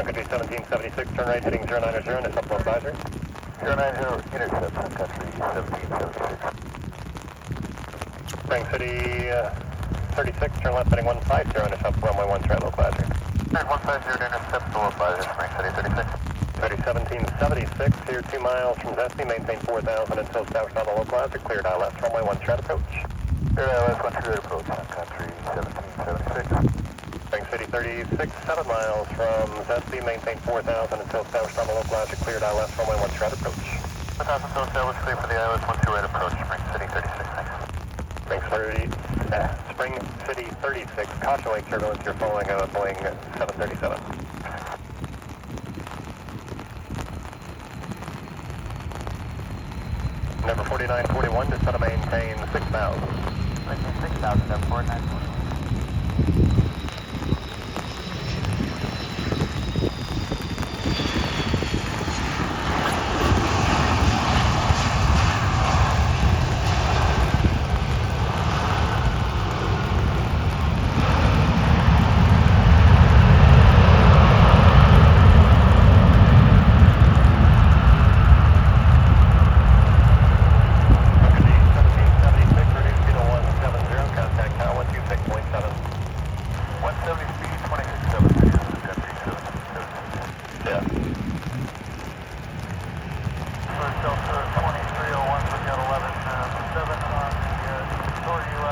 Country 1776, turn right heading 090, intercept low advisory. 090, intercept Sun Country 1776. Spring City 36, turn left heading 150, intercept runway 13 low advisory. 150 to intercept low advisory, Spring City 36. 1776, here 2 miles from Zesty, maintain 4000 until established on the local hazard, cleared ILS, runway 13 approach. Cleared ILS 13 approach, Sun Country 1776. Spring City 36, 7 miles from Zesty, maintain 4000 until established on the local hazard, cleared ILS, runway 13 approach. 1000 until established, clear for the ILS 12 approach, Spring City 36, thanks. Spring City 36, caution wake turbulence, you're following a Boeing 737. Number 4941, just try to maintain 6,000. Maintain 6,000, F4, 941.